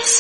Hey,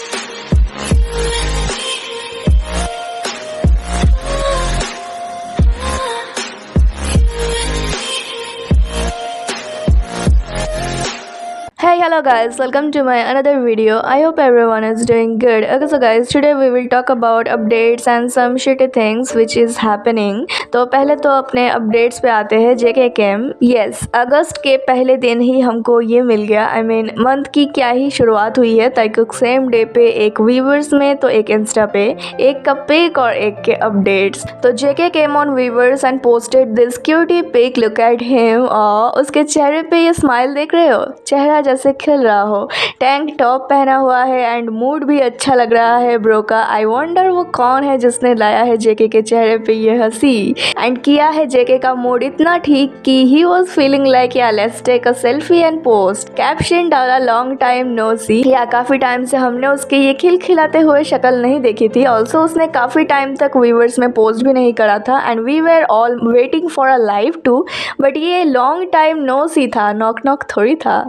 hello guys, welcome to my another video. I hope everyone is doing good. Okay, so guys, today we will talk about updates and some shitty things which is happening. तो पहले तो अपने updates पे आते हैं जेके cam. Yes, अगस्त के पहले दिन ही हमको ये मिल गया. आई मीन मंथ की क्या ही शुरुआत हुई है. ताइकुक सेम डे पे एक वीवर्स में तो एक इंस्टा पे, एक का पिक और एक के अपडेट्स. तो JK came on Weverse and posted this cutie pic. Look at him. और उसके चेहरे पे ये स्माइल देख रहे हो, चेहरा जैसे खिल रहा हो. टैंक टॉप पहना हुआ है एंड मूड भी अच्छा लग रहा है ब्रो का. आई वंडर वो कौन है जिसने लाया है जेके के चेहरे पे ये हंसी एंड किया है जेके का मूड इतना ठीक कि he was feeling like yeah let's take a selfie and post. Caption डाला long time no see. Yeah काफी टाइम से हमने उसके ये खिलखिलाते हुए शक्ल नहीं देखी थी. ऑल्सो उसने काफी टाइम तक व्यूअर्स में पोस्ट भी नहीं करा था and we were all waiting for a live too. But ये लॉन्ग टाइम नो सी था, नॉक नॉक थोड़ी था.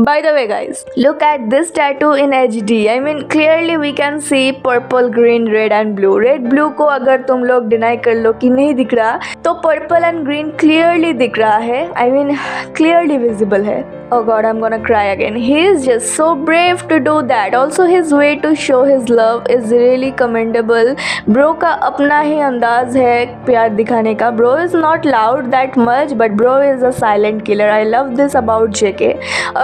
By the way guys, look at this tattoo in HD. I mean clearly we can see purple, green, red and blue. Red blue को अगर तुम लोग deny कर लो कि नहीं दिख रहा, तो purple and green clearly दिख रहा है. I mean clearly visible है. Oh god, I'm gonna cry again. He is just so brave to do that. Also his way to show his love is really commendable. Bro का अपना ही अंदाज है प्यार दिखाने का. Bro is not loud that much but bro is a silent killer. I love this about JK.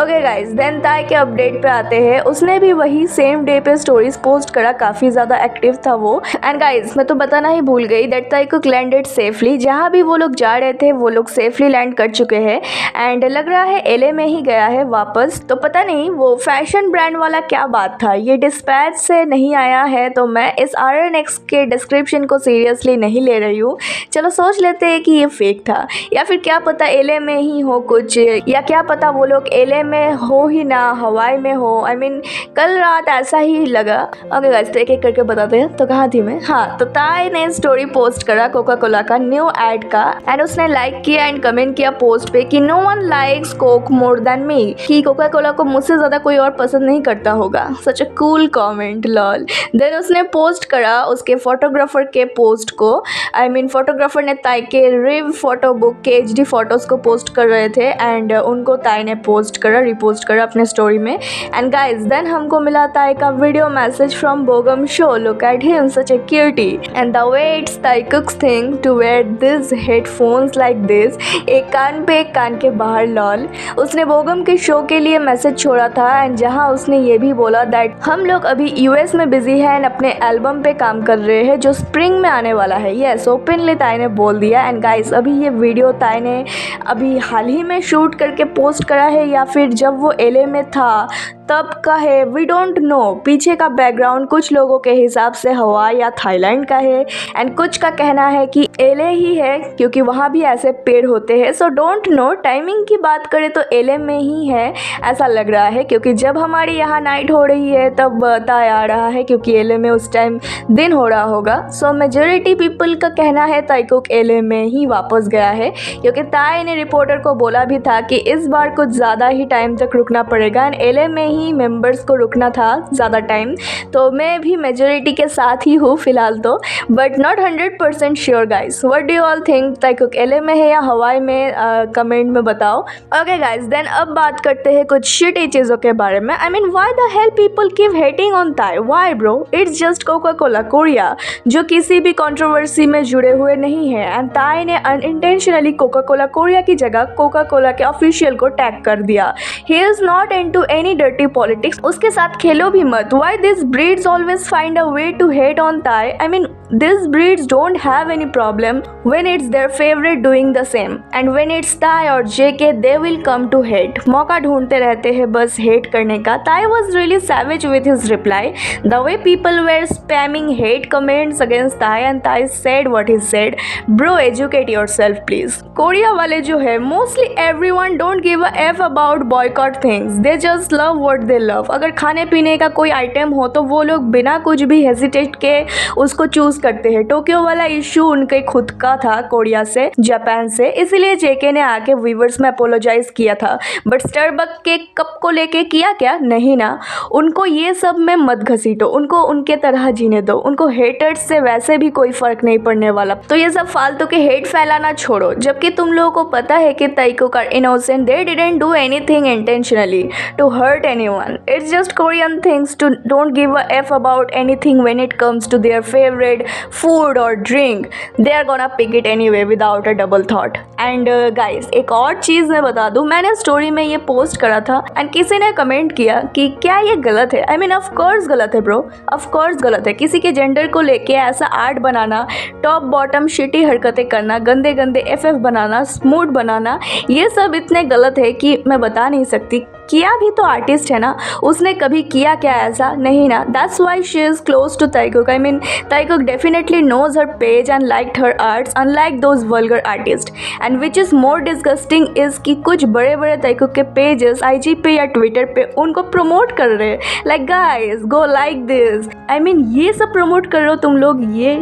Okay guys, then ताई के update पे आते हैं. उसने भी वही सेम डे पे स्टोरीज पोस्ट करा. काफ़ी ज़्यादा एक्टिव था वो. एंड गाइज मैं तो बताना ही भूल गई दैट ताइकुक लैंडेड सेफली. जहाँ भी वो लोग जा रहे थे वो लोग सेफली लैंड कर चुके हैं एंड लग रहा है एलए में ही गया है वापस. तो पता नहीं वो फैशन ब्रांड वाला क्या बात था. ये डिस्पैच से नहीं आया है तो मैं इस RNX के डिस्क्रिप्शन को सीरियसली नहीं ले रही हूँ. चलो सोच लेते हैं कि ये फेक था या फिर क्या पता एलए में ही हो कुछ, या क्या पता वो लोग एलए में हो ही ना, हवाई में हो. आई मीन कल रात ऐसा ही लगा. ओके गाइस, तो एक एक करके बताते हैं. तो कहाँ थी मैं? हाँ, तो ताई ने स्टोरी पोस्ट करा कोका कोला का न्यू एड का एंड उसने लाइक किया एंड कमेंट किया पोस्ट पे कि no one likes Coke more than me. कि कोका कोला को मुझसे ज़्यादा कोई और पसंद नहीं करता होगा. Such a cool comment, lol. Then उसने पोस्ट करा उसके फोटोग्राफर के पोस्ट को. आई मीन फोटोग्राफर ने ताई के रिव फोटो बुक के HD फोटोज़ को पोस्ट कर रहे थे एंड उनको ताई ने पोस्ट करा, रिपोस्ट करा अपने स्टोरी में. एंड गाइज देन हमको मिला ताई का video message from Bogum show. Look at him, such a cutie. And the way it's Taekook's thing to wear this headphones like this. एक कान पे एक कान के बाहर, लॉल. उसने बोगम के शो के लिए मैसेज छोड़ा था एंड जहां उसने ये भी बोला दैट हम लोग अभी US में बिजी हैं एंड अपने एल्बम पे काम कर रहे हैं जो स्प्रिंग में आने वाला है. यस, ओपनली ताई ने बोल दिया. एंड गाइस अभी ये वीडियो ताई ने अभी हाल ही में शूट करके पोस्ट करा है या फिर जब वो LA में था तब का है, वी डोंट नो. पीछे का बैकग्राउंड कुछ लोगों के हिसाब से हवाई या थाईलैंड का है एंड कुछ का कहना है कि LA ही है क्योंकि वहाँ भी ऐसे पेड़ होते हैं. So don't know. टाइमिंग की बात करें तो LA में ही है ऐसा लग रहा है क्योंकि जब हमारी यहाँ नाइट हो रही है तब ताई आ रहा है क्योंकि LA में उस टाइम दिन हो रहा होगा. सो मेजॉरिटी पीपल का कहना है ताइकुक LA में ही वापस गया है क्योंकि ताई ने रिपोर्टर को बोला भी था कि इस बार कुछ ज़्यादा ही टाइम तक रुकना पड़ेगा एंड LA में ही मेंबर्स को रुकना था ज़्यादा टाइम. तो मैं भी मेजॉरिटी के साथ ही हूँ फिलहाल तो, but not 100% sure guys. What do you all think? Taekook LA में है या हवाई में? कमेंट में बताओ. ओके गाइस, देन अब बात करते हैं कुछ शिटी चीज़ों के बारे में. I mean why the hell people keep hating on Tae? Why bro? It's just Coca Cola Korea जो किसी भी कंट्रोवर्सी में जुड़े हुए नहीं है एंड ताई ने अनइंटेंशनली कोका कोला कोरिया की जगह कोका कोला के ऑफिशियल को टैग कर दिया. He is not into any dirty politics. उसके साथ खेलो भी मत. Why these breeds always find a way to hate on Thai? I mean these breeds don't have any problem when it's their favorite doing the same and when it's Thai or JK they will come to hate. मौका ढूंढते रहते हैं बस hate करने का. Thai was really savage with his reply. The way people were spamming hate comments against Thai and Thai said what he said. Bro, educate yourself please. Korea वाले जो है mostly everyone don't give a F about boycott things. They just love what they love. अगर खाने पीने का कोई item हो तो वो लोग बिना कुछ भी हेजिटेट के उसको चूज़ करते हैं। टोक्यो वाला इशू उनके खुद का था, कोरिया से, जापान से, इसीलिए जेके ने आके व्यूवर्स में अपोलोजाइज किया था। बट स्टारबक के कप को लेके किया क्या? नहीं ना, उनको ये सब में मत घसीटो, उनको उनके तरह जीने दो, उनको हेटर्स से वैसे भी कोई फर्क नहीं पड़ने वाला। तो ये सब फालतू के हेट फैलाना छोड़ो, जबकि तुम लोगों को पता है कि Taekook are innocent, they didn't do anything intentionally to hurt anyone, it's just Korean things to don't give a F about anything when it comes to their favourite food और drink, they are gonna pick it anyway without a double thought. And guys, एक और चीज़ मैं बता दूं, मैंने story में ये post करा था एंड किसी ने कमेंट किया कि क्या ये गलत है? आई मीन ऑफ कोर्स गलत है ब्रो, ऑफ कोर्स गलत है। किसी के जेंडर को लेके ऐसा आर्ट बनाना, टॉप बॉटम शिटी हरकतें करना, गंदे गंदे एफएफ बनाना, स्मूथ बनाना, ये सब इतने गलत है कि मैं बता नहीं सकती। किया भी तो आर्टिस्ट है ना, उसने कभी किया क्या ऐसा? नहीं ना। That's why she is close to Taekook. I mean Taekook definitely knows her page and liked her arts unlike those vulgar artist. And which is more disgusting is कि कुछ बड़े बड़े ताइकुक के पेजेस IG पे या ट्विटर पे उनको promote कर रहे हैं, like guys go like this. I mean ये सब प्रमोट कर रहे हो तुम लोग, ये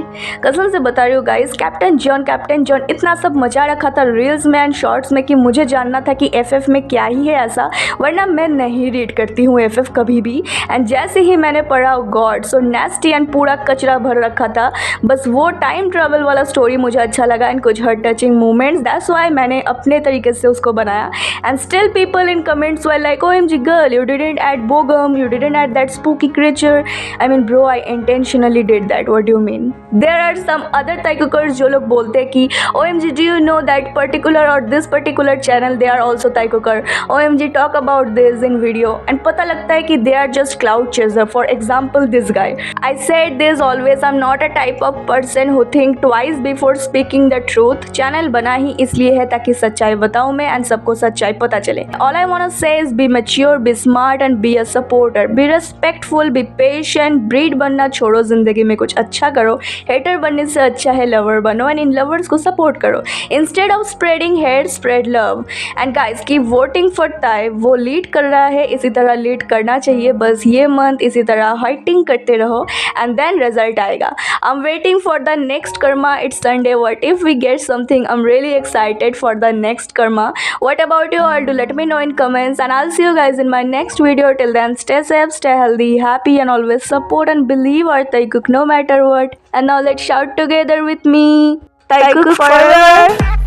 कसम से बता रही हो गाइस। कैप्टन जॉन इतना सब मचा रखा था रील्स में एंड शॉर्ट्स में कि मुझे जानना था कि FF में क्या ही है ऐसा, वरना मैं नहीं रीड करती हूँ FF कभी भी। एंड जैसे ही मैंने पढ़ा गॉड सो नेस्टी एंड पूरा कचरा भर रखा था, बस वो टाइम ट्रेवल वाला स्टोरी मुझे अच्छा लगा एंड कुछ heart touching moments, that's why मैंने अपने तरीके से उसको बनाया। And still people in comments were like OMG girl, you didn't add Bogum, you didn't add that spooky creature. I mean bro, I intentionally did that, what do you mean? There are some other Taekookers जो लोग बोलते हैं कि OMG do you know that particular और this particular channel they are also Taekooker, OMG talk about this in video, and पता लगता है कि they are just cloud chaser. For example this guy, I said this always, I am not a type of person who think twice before speaking the truth. Channel बना ही इसलिए है ताकि सच्चाई बताऊं मैं एंड सबको सच्चाई पता चले। All I want to say is be mature, be smart and be a supporter, be respectful, be patient. ब्रीड बनना छोड़ो, जिंदगी में कुछ अच्छा करो। हेटर बनने से अच्छा है लवर बनो एंड इन लवर्स को सपोर्ट करो। Instead of spreading hate, spread love. And guys, keep voting for ताई, वो लीड कर रहा है, इसी तरह लीड करना चाहिए। बस ये मंथ इसी तरह हाइटिंग करते रहो एंड देन रिजल्ट आएगा। I am waiting for the next karma, it's Sunday, what if we get something? I am really excited for the next karma. What about you all? Do let me know in comments and I'll see you guys in my next video. Till then, stay safe, stay healthy, happy and always support and believe our Taikuk no matter what. And now let's shout together with me. Taikuk forever!